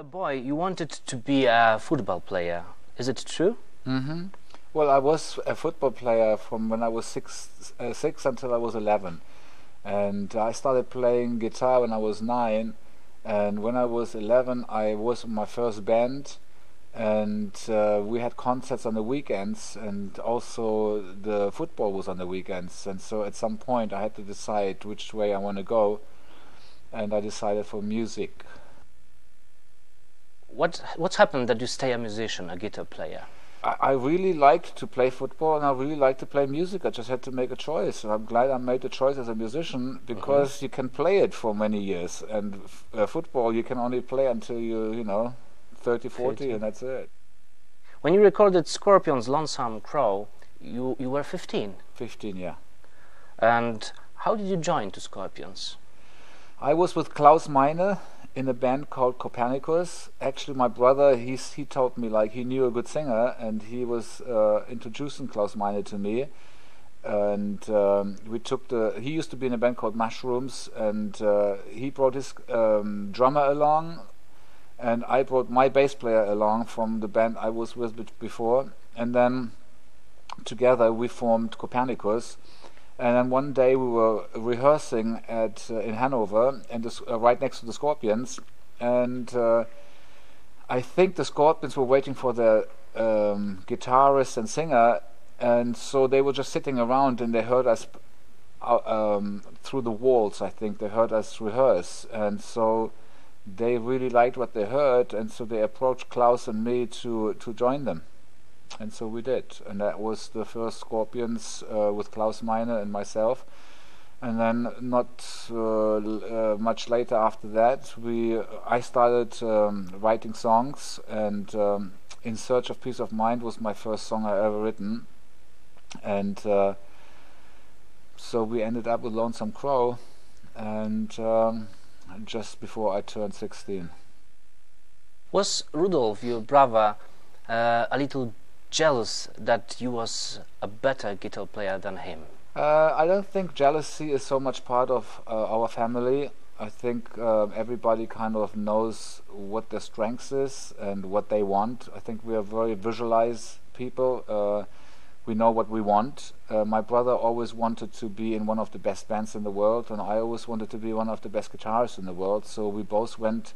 a boy, you wanted to be a football player. Is it true? Mm-hmm. Well, I was a football player from when I was six until I was 11, and I started playing guitar when I was 9. And when I was 11, I was in my first band, and we had concerts on the weekends, and also the football was on the weekends. And so at some point, I had to decide which way I want to go, and I decided for music. What's happened that you stay a musician, a guitar player? I really liked to play football, and I really liked to play music. I just had to make a choice, and I'm glad I made the choice as a musician, because you can play it for many years, and football you can only play until you know, 30, 40, and that's it. When you recorded Scorpions' Lonesome Crow, you were 15. 15, yeah. And how did you join to Scorpions? I was with Klaus Meine in a band called Copernicus. Actually, my brother, he told me, like, he knew a good singer, and he was introducing Klaus Meine to me. And he used to be in a band called Mushrooms, and he brought his drummer along, and I brought my bass player along from the band I was with before, and then together we formed Copernicus. And then one day we were rehearsing in Hanover, and right next to the Scorpions. And I think the Scorpions were waiting for the guitarist and singer, and so they were just sitting around, and they heard us through the walls. I think they heard us rehearse, and so they really liked what they heard, and so they approached Klaus and me to join them. And so we did, and that was the first Scorpions with Klaus Meine and myself. And then not much later after that, I started writing songs, and In Search of Peace of Mind was my first song I ever written. And so we ended up with Lonesome Crow, and just before I turned 16. Was Rudolf, your brother, a little jealous that you was a better guitar player than him? I don't think jealousy is so much part of our family. I think everybody kind of knows what their strengths is and what they want. I think we are very visualized people. We know what we want. My brother always wanted to be in one of the best bands in the world, and I always wanted to be one of the best guitarists in the world. So we both went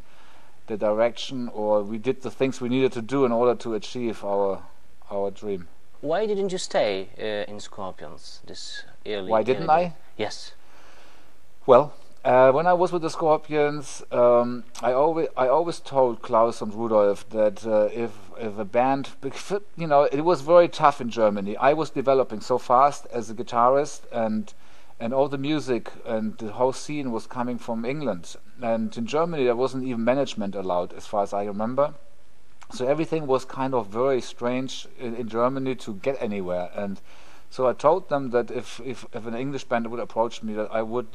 the direction, or we did the things we needed to do in order to achieve our dream. Why didn't you stay in Scorpions this early? Why didn't I? Yes. Well, when I was with the Scorpions, I always told Klaus and Rudolf that if a band, you know, it was very tough in Germany. I was developing so fast as a guitarist, and all the music and the whole scene was coming from England. And in Germany there wasn't even management allowed, as far as I remember. So everything was kind of very strange in Germany to get anywhere. And so I told them that if an English band would approach me, that I would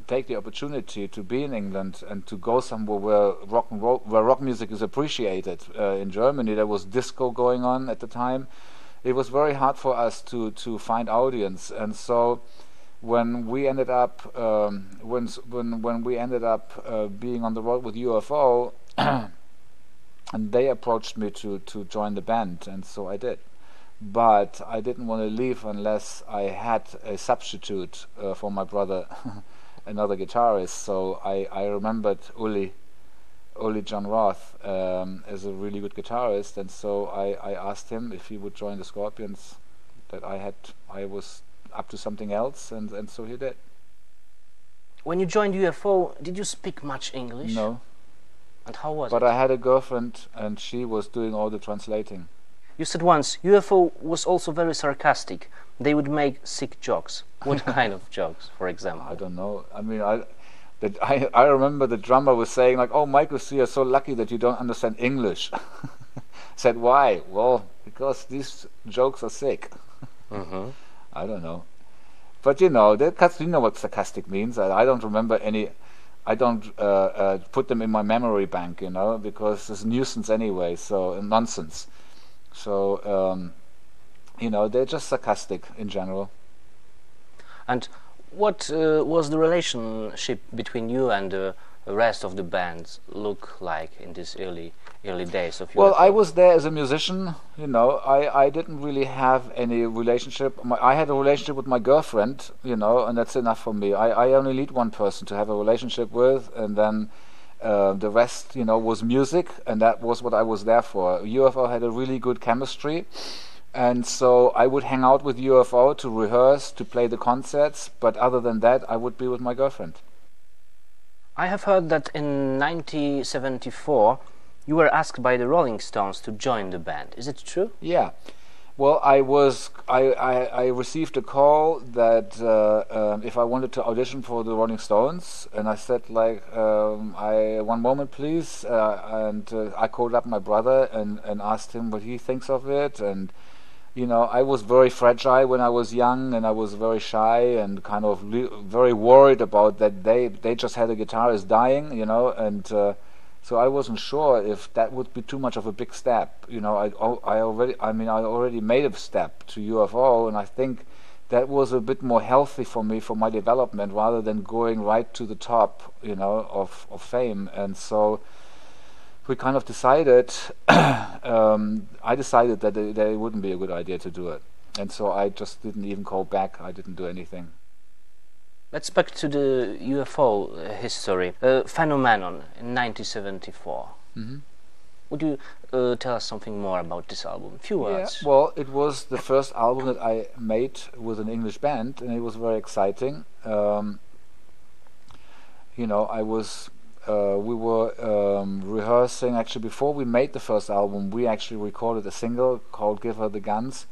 take the opportunity to be in England and to go somewhere where rock music is appreciated. In Germany there was disco going on at the time. It was very hard for us to find audience, and so when we ended up when we ended up being on the road with UFO, and they approached me to join the band, and so I did. But I didn't want to leave unless I had a substitute for my brother, another guitarist. So I remembered Uli John Roth as a really good guitarist, and so I asked him if he would join the Scorpions, that I was up to something else, and so he did. When you joined UFO, did you speak much English? No. And how was it? But I had a girlfriend, and she was doing all the translating. You said once UFO was also very sarcastic. They would make sick jokes. What kind of jokes, for example? I don't know. I mean, I remember the drummer was saying, like, "Oh, Michael, so you're so lucky that you don't understand English." I said, "Why?" "Well, because these jokes are sick." I don't know. But you know what sarcastic means. I don't remember any. I don't put them in my memory bank, you know, because it's nuisance anyway, so nonsense. So, you know, they're just sarcastic in general. And what was the relationship between you and the rest of the bands look like in these early days of Well, UFO? I was there as a musician, you know. I didn't really have any relationship. I had a relationship with my girlfriend, you know, and that's enough for me. I only need one person to have a relationship with, and then the rest, you know, was music, and that was what I was there for. UFO had a really good chemistry, and so I would hang out with UFO to rehearse, to play the concerts, but other than that, I would be with my girlfriend. I have heard that in 1974 you were asked by the Rolling Stones to join the band. Is it true? Yeah. Well, I received a call that if I wanted to audition for the Rolling Stones, and I said like, one moment please, and I called up my brother and asked him what he thinks of it, and you know, I was very fragile when I was young, and I was very shy and kind of very worried about that they just had a guitarist dying, you know, and so I wasn't sure if that would be too much of a big step. You know, I already made a step to UFO, and I think that was a bit more healthy for me, for my development, rather than going right to the top, you know, of fame. And so we kind of decided, I decided that it wouldn't be a good idea to do it. And so I just didn't even call back. I didn't do anything. Let's back to the UFO history. Phenomenon in 1974. Mm-hmm. Would you tell us something more about this album? A few words. Yeah, well, it was the first album that I made with an English band, and it was very exciting. You know, we were rehearsing, actually before we made the first album, we actually recorded a single called Give Her the Guns.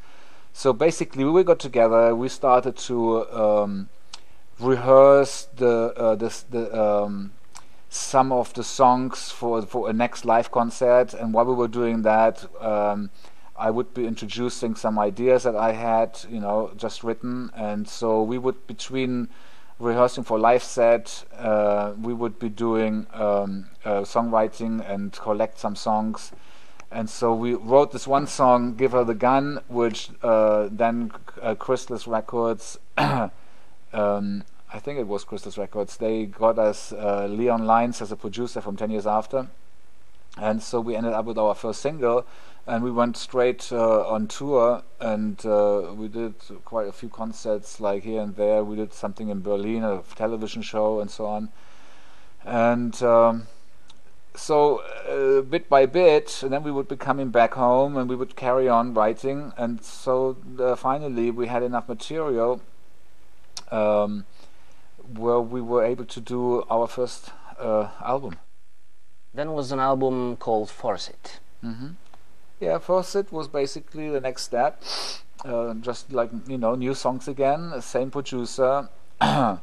So basically we got together, we started to rehearse some of the songs for a next live concert, and while we were doing that, I would be introducing some ideas that I had, you know, just written, and so we would, between rehearsing for live set, we would be doing songwriting and collect some songs. And so we wrote this one song, Give Her the Gun, which then Crystal's Records, I think it was Crystal's Records, they got us Leon Lyons as a producer from 10 Years After. And so we ended up with our first single, and we went straight on tour, and we did quite a few concerts like here and there. We did something in Berlin, a television show, and so on. And so bit by bit, and then we would be coming back home, and we would carry on writing, and so finally we had enough material where we were able to do our first album. Then was an album called Force It. Mm-hmm. Yeah, Force It was basically the next step. Just like, you know, new songs again, same producer, you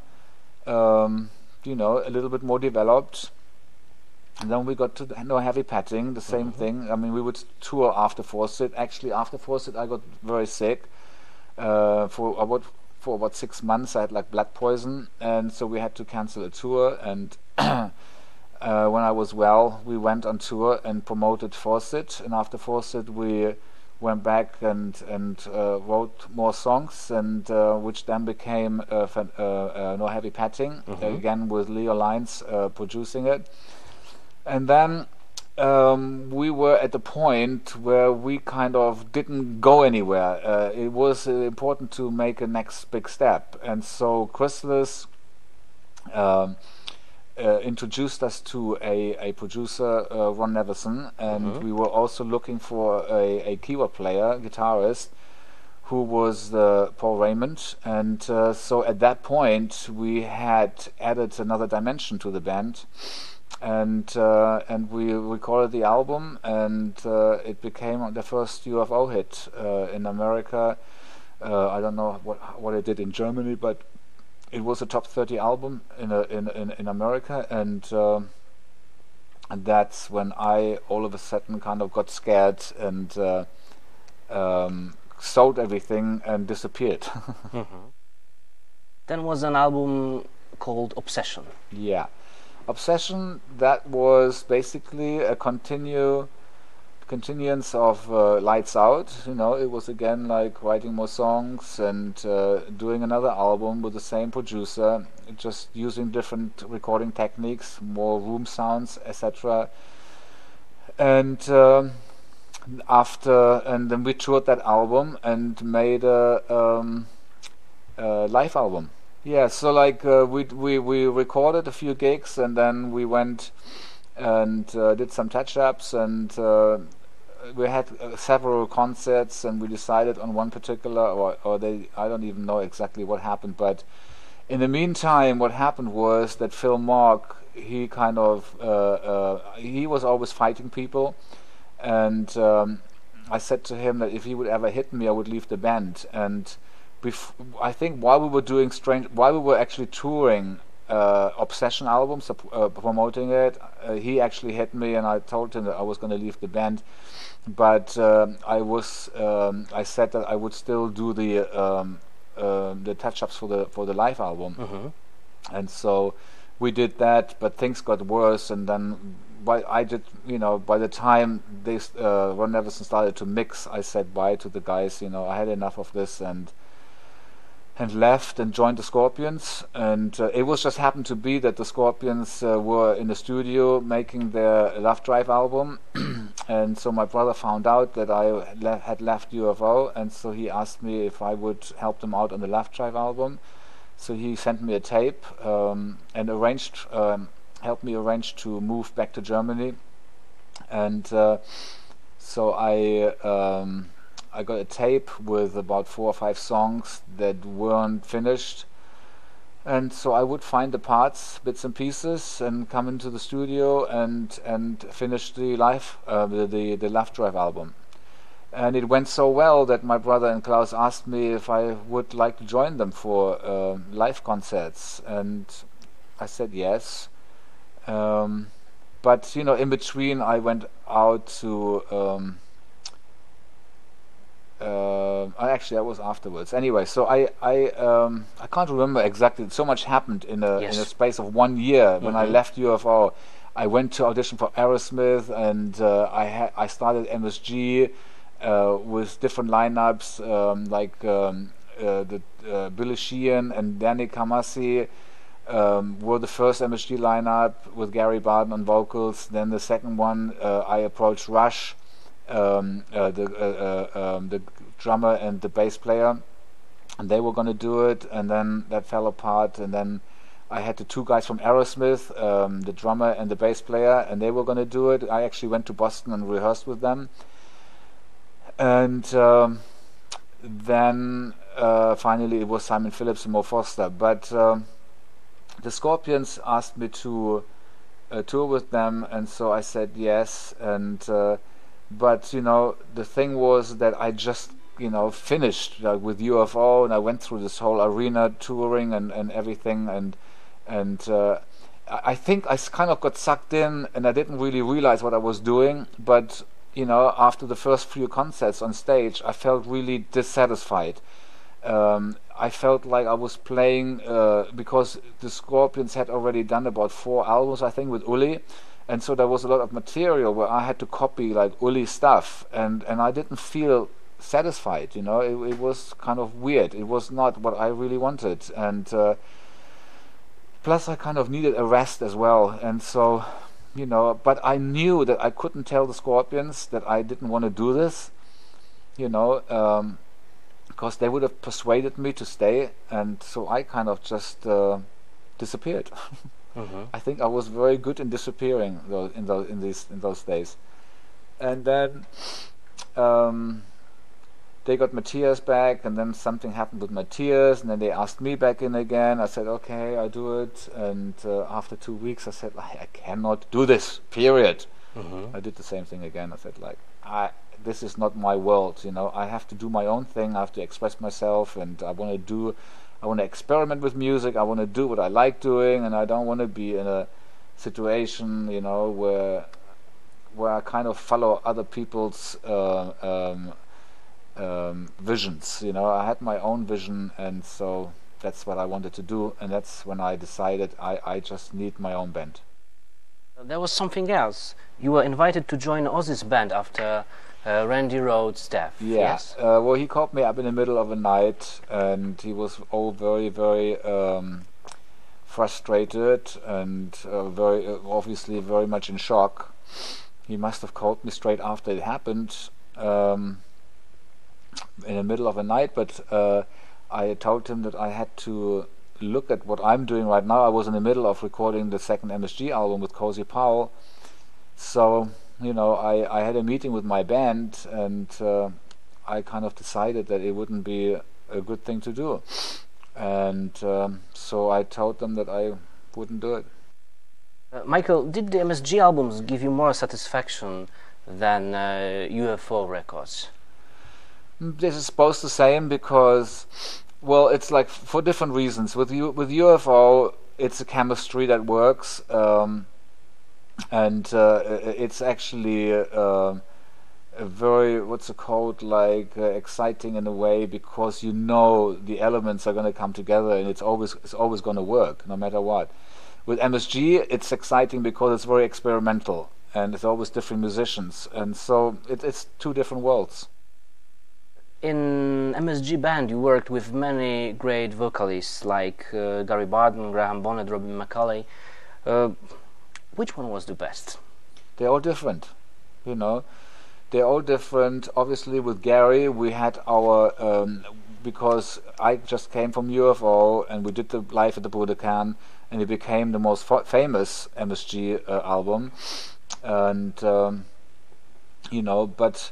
know, a little bit more developed. And then we got to No Heavy Patting, the same thing. I mean, we would tour after Force It. Actually, after Force It, I got very sick. For about 6 months, I had like blood poison, and so we had to cancel a tour. And when I was well, we went on tour and promoted Force It. And after Force It, we went back and wrote more songs, and which then became No Heavy Patting, again with Leo Lyons producing it. And then we were at the point where we kind of didn't go anywhere. It was important to make a next big step, and so Chrysalis introduced us to a producer, Ron Neverson, and we were also looking for a keyboard player, guitarist, who was Paul Raymond. And so at that point we had added another dimension to the band, and we recorded the album, and it became the first UFO hit in America. I don't know what it did in Germany, but it was a top 30 album in America, and that's when I all of a sudden kind of got scared and sold everything and disappeared. Then was an album called Obsession. Yeah. Obsession, that was basically a continued continuance of Lights Out. You know, it was again like writing more songs and doing another album with the same producer, just using different recording techniques, more room sounds, etc. And then we toured that album and made a live album. Yeah, so like we recorded a few gigs and then we went and did some touch-ups and we had several concerts and we decided on one particular I don't even know exactly what happened, but in the meantime what happened was that Phil Mogg, he kind of he was always fighting people, and I said to him that if he would ever hit me I would leave the band. And I think while we were actually touring Obsession albums, promoting it, he actually hit me and I told him that I was going to leave the band, but I said that I would still do the touch-ups for the live album. And so we did that, but things got worse, and then by the time they Ron Nevison started to mix, I said bye to the guys. I had enough of this and left and joined the Scorpions. And it was just happened to be that the Scorpions were in the studio making their Love Drive album, and so my brother found out that I had left UFO, and so he asked me if I would help them out on the Love Drive album. So he sent me a tape and helped me arrange to move back to Germany, and so I got a tape with about 4 or 5 songs that weren't finished, and so I would find the parts, bits and pieces, and come into the studio and finish the the Love Drive album. And it went so well that my brother and Klaus asked me if I would like to join them for live concerts, and I said yes. But in between I went out to actually that was afterwards. Anyway, so I can't remember exactly. So much happened in a space of 1 year. When I left UFO, I went to audition for Aerosmith, and I started MSG with different lineups, like Billy Sheehan and Danny Kamasi were the first MSG lineup with Gary Barden on vocals. Then the second one, I approached Rush, the drummer and the bass player, and they were going to do it, and then that fell apart. And then I had the 2 guys from Aerosmith, the drummer and the bass player, and they were going to do it. I actually went to Boston and rehearsed with them, and then finally it was Simon Phillips and Mo Foster. But the Scorpions asked me to tour with them, and so I said yes. And but the thing was that I just finished with UFO, and I went through this whole arena touring and everything, and I think I kind of got sucked in, and I didn't really realize what I was doing. But after the first few concerts on stage, I felt really dissatisfied. I felt like I was playing because the Scorpions had already done about 4 albums, I think, with Uli, and so there was a lot of material where I had to copy like Uli stuff, and I didn't feel satisfied. It was kind of weird. It was not what I really wanted, and plus I kind of needed a rest as well. And so but I knew that I couldn't tell the Scorpions that I didn't want to do this, because they would have persuaded me to stay, and so I kind of just disappeared. I think I was very good in disappearing in those days. And then they got Matthias back, and then something happened with Matthias, and then they asked me back in again. I said okay, I do it, and after 2 weeks I said I cannot do this, period. I did the same thing again. I said this is not my world, I have to do my own thing, I have to express myself, and I want to experiment with music, I want to do what I like doing, and I don't want to be in a situation, where I kind of follow other people's visions. I had my own vision, and so that's what I wanted to do, and that's when I decided I just need my own band. There was something else. You were invited to join Ozzy's band after Randy Rhoads' death. Yeah. Yes. Well, he called me up in the middle of the night, and he was all very, very frustrated and very obviously very much in shock. He must have called me straight after it happened, in the middle of the night. But I told him that I had to look at what I'm doing right now. I was in the middle of recording the second MSG album with Cozy Powell, so I had a meeting with my band, and I kind of decided that it wouldn't be a good thing to do, and so I told them that I wouldn't do it. Michael, did the MSG albums give you more satisfaction than UFO records? This is both the same because, well, it's like for different reasons. With UFO, it's a chemistry that works, and it's actually a very, what's it called, like exciting in a way, because the elements are going to come together, and it's always going to work no matter what. With MSG, it's exciting because it's very experimental, and it's always different musicians, and so it's two different worlds. In MSG band, you worked with many great vocalists like Gary Barden, Graham Bonnet, Robin McAuley. Which one was the best? They're all different, They're all different. Obviously, with Gary, we had our because I just came from UFO, and we did the Live at the Budokan, and it became the most famous MSG album, and but.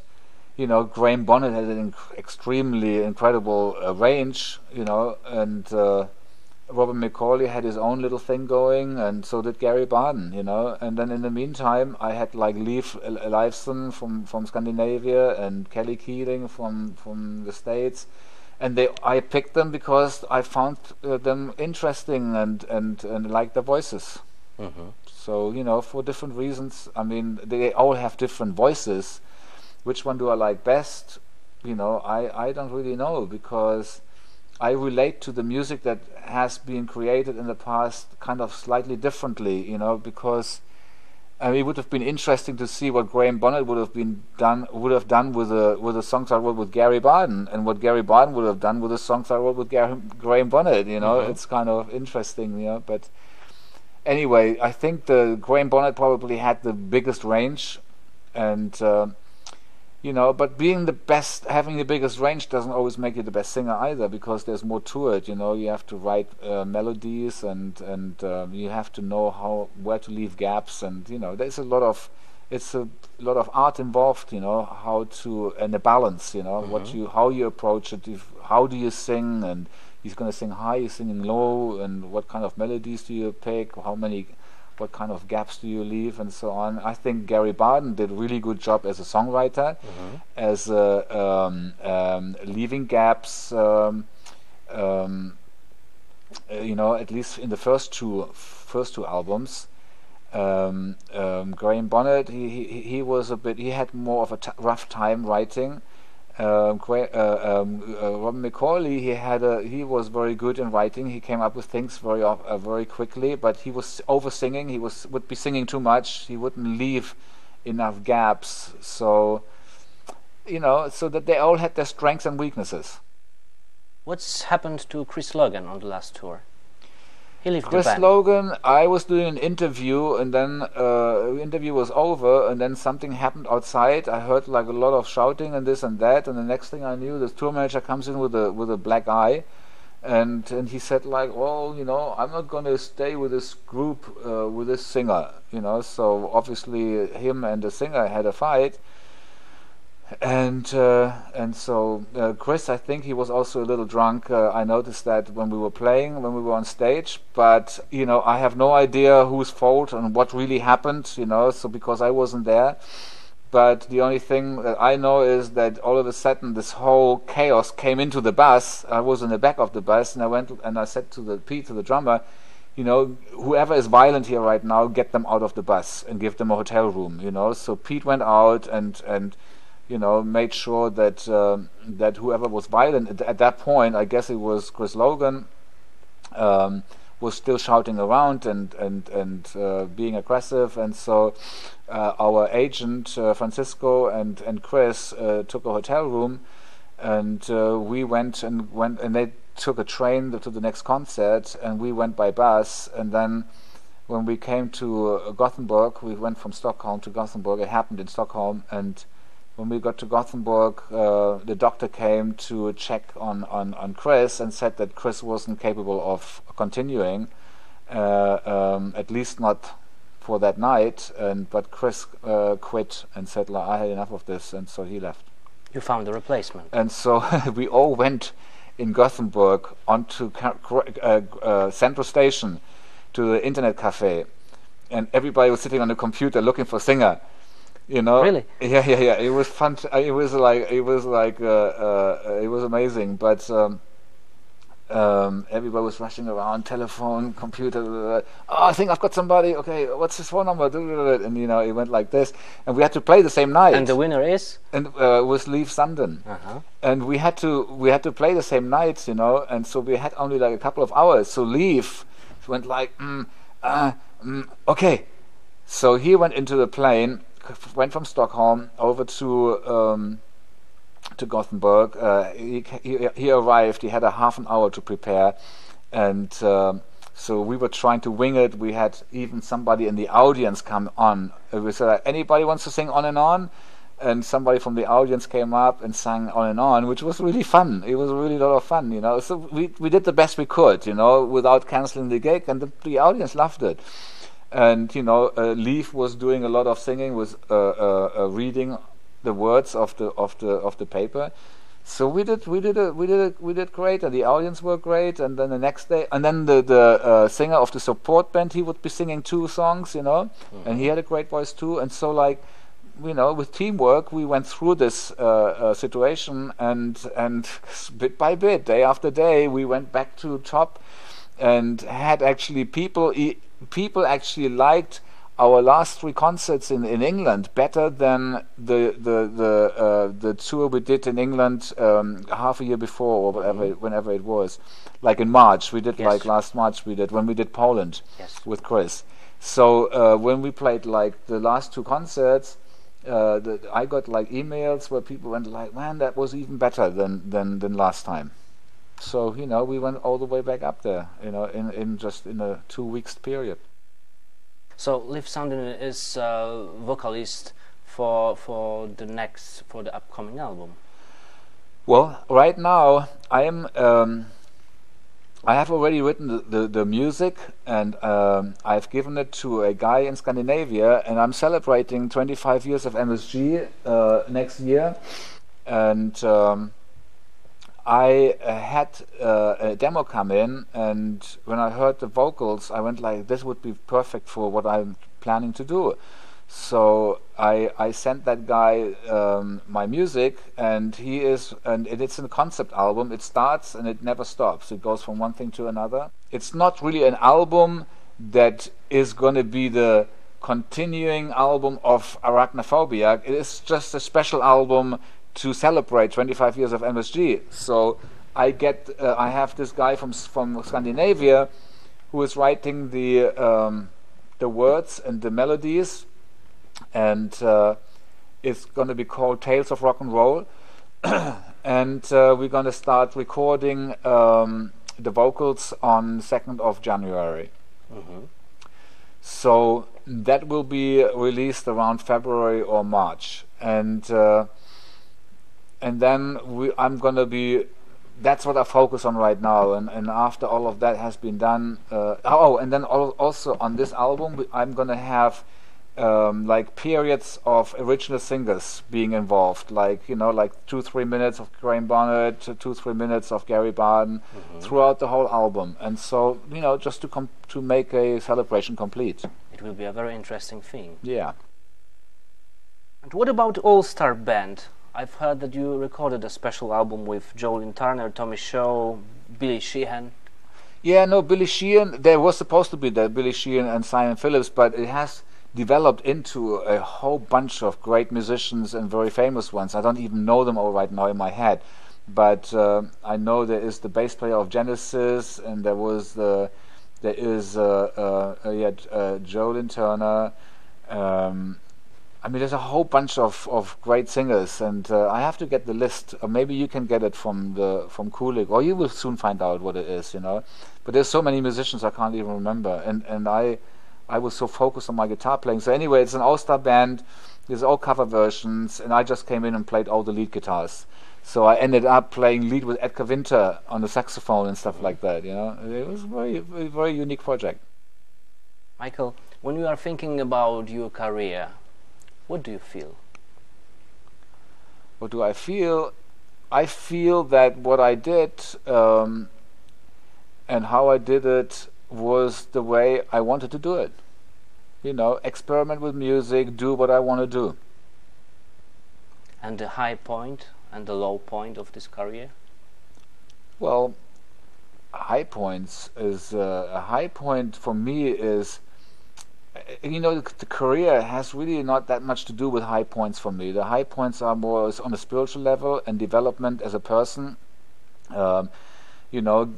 Graham Bonnet had an extremely incredible range, and Robin McAuley had his own little thing going, and so did Gary Barden, And then in the meantime, I had like Leif Leifson from Scandinavia and Kelly Keeling from the States, and I picked them because I found them interesting and liked their voices. Mm-hmm. So for different reasons. I mean, they all have different voices. Which one do I like best? I don't really know, because I relate to the music that has been created in the past kind of slightly differently, because it would have been interesting to see what Graham Bonnet would have done with the songs I wrote with Gary Barden, and what Gary Barden would have done with the songs I wrote with Graham Bonnet. Mm-hmm. It's kind of interesting, But anyway, I think the Graham Bonnet probably had the biggest range, and but being the best, having the biggest range doesn't always make you the best singer either, because there's more to it. You have to write melodies, and you have to know where to leave gaps, and there's a lot of art involved. And a balance. Mm-hmm. How you approach it. How do you sing? And he's going to sing high, you're singing low, and what kind of melodies do you pick? What kind of gaps do you leave, and so on. I think Gary Barden did a really good job as a songwriter, Mm-hmm. as leaving gaps. At least in the first two albums. Graham Bonnet, he was he had more of a rough time writing. Robin McAuley, he was very good in writing. He came up with things very quickly, but he was over singing. He would be singing too much. He wouldn't leave enough gaps. So so that they all had their strengths and weaknesses. What's happened to Chris Logan on the last tour? He left the Chris band. Logan, I was doing an interview, and then the interview was over, and then something happened outside. I heard like a lot of shouting and this and that, and the next thing I knew, the tour manager comes in with a black eye, and he said like, well, I'm not going to stay with this group, with this singer, So obviously him and the singer had a fight. And so Chris, I think he was also a little drunk. I noticed that when we were on stage. But I have no idea whose fault and what really happened. So because I wasn't there. But the only thing that I know is that all of a sudden this whole chaos came into the bus. I was in the back of the bus, and I went and I said to Pete, the drummer, whoever is violent here right now, get them out of the bus and give them a hotel room. So Pete went out and made sure that whoever was violent at that point, I guess it was Chris Logan, was still shouting around and being aggressive, and so our agent Francisco and Chris took a hotel room, and we went and they took a train to the next concert, and we went by bus, and then when we came to Gothenburg, we went from Stockholm to Gothenburg. It happened in Stockholm, and when we got to Gothenburg, the doctor came to check on Chris and said that Chris wasn't capable of continuing, at least not for that night. But Chris quit and said, like, I had enough of this, and so he left. You found a replacement. And so we all went in Gothenburg onto Central Station to the internet cafe, and everybody was sitting on the computer looking for singer. You know, really? Yeah. It was fun. It was amazing. But everybody was rushing around, telephone, computer. Oh, I think I've got somebody. Okay, what's his phone number? And it went like this. And we had to play the same night. And the winner is? And was Leif Sanden. And we had to play the same night. And so we had only like a couple of hours. So Leif went like, okay. So he went into the plane. Went from Stockholm over to Gothenburg. He arrived. He had a half an hour to prepare, and so we were trying to wing it. We had even somebody in the audience come on. We said, anybody wants to sing On and On? And somebody from the audience came up and sang On and On, which was really fun. It was really a lot of fun, So we did the best we could, without canceling the gig, and the audience loved it. And Leif was doing a lot of singing, was reading the words of the paper. So we did great, and the audience were great. And then the next day, and then the singer of the support band, he would be singing 2 songs, and he had a great voice too. And so with teamwork, we went through this situation, and bit by bit, day after day, we went back to top, and had actually people actually liked our last 3 concerts in England better than the tour we did in England half a year before, or whenever it was. Like in March, we did like last March when we did Poland with Chris. So when we played like the last 2 concerts, I got like emails where people went like, man, that was even better than last time. So we went all the way back up there, in just in a 2 weeks period. So Leif Sanden is vocalist for the upcoming album. Well, right now I have already written the music, and I've given it to a guy in Scandinavia, and I'm celebrating 25 years of MSG next year, and I had a demo come in, and when I heard the vocals, I went like, this would be perfect for what I'm planning to do. So I sent that guy my music, and it's a concept album. It starts and it never stops. It goes from one thing to another. It's not really an album that is going to be the continuing album of Arachnophobia. It is just a special album to celebrate 25 years of MSG. So I have this guy from Scandinavia who is writing the words and the melodies, and it's going to be called Tales of Rock and Roll. And we're going to start recording the vocals on 2nd of January. So that will be released around February or March, and then I'm going to be. That's what I focus on right now, and after all of that has been done, and then also on this album I'm going to have like periods of original singers being involved, like 2-3 minutes of Graham Bonnet, 2-3 minutes of Gary Barden, throughout the whole album, and so just to make a celebration complete. It will be a very interesting thing. Yeah. And what about All-Star Band? I've heard that you recorded a special album with Jolene Turner, Tommy Shaw, Billy Sheehan. Yeah, no, Billy Sheehan. There was supposed to be Billy Sheehan and Simon Phillips, but it has developed into a whole bunch of great musicians and very famous ones. I don't even know them all right now in my head, but I know there is the bass player of Genesis, and there was the There is Jolene Turner. I mean, there's a whole bunch of great singers, and I have to get the list. Or maybe you can get it from MCAULEY, or you will soon find out what it is, you know. But there's so many musicians I can't even remember, and I was so focused on my guitar playing. So anyway, it's an all-star band. There's all cover versions, and I just came in and played all the lead guitars. So I ended up playing lead with Edgar Winter on the saxophone and stuff like that. You know, it was a very unique project. Michael, when you are thinking about your career, what do you feel? What do I feel? I feel that what I did and how I did it was the way I wanted to do it. You know, experiment with music, do what I want to do. And the high point and the low point of this career? Well, high points is a high point for me is, you know, the career has really not that much to do with high points for me. The high points are more on a spiritual level and development as a person. You know,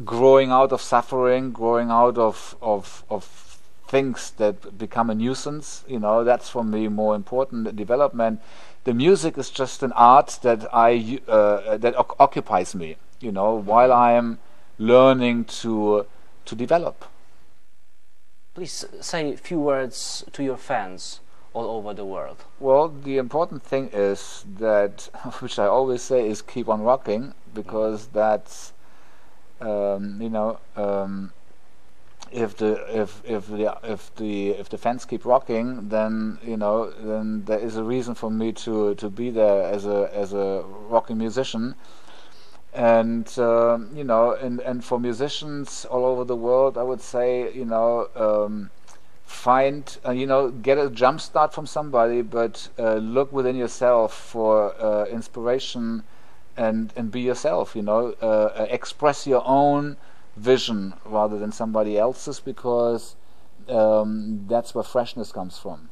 growing out of suffering, growing out of things that become a nuisance. You know, that's for me more important. Development. The music is just an art that occupies me. You know, while I am learning to develop. Please say a few words to your fans all over the world. Well, the important thing is that, which I always say, is keep on rocking, because that's, you know, if the fans keep rocking, then you know, then there is a reason for me to be there as a rocking musician. And you know, and for musicians all over the world, I would say, you know, find you know, get a jump start from somebody, but look within yourself for inspiration, and be yourself. You know, express your own vision rather than somebody else's, because that's where freshness comes from.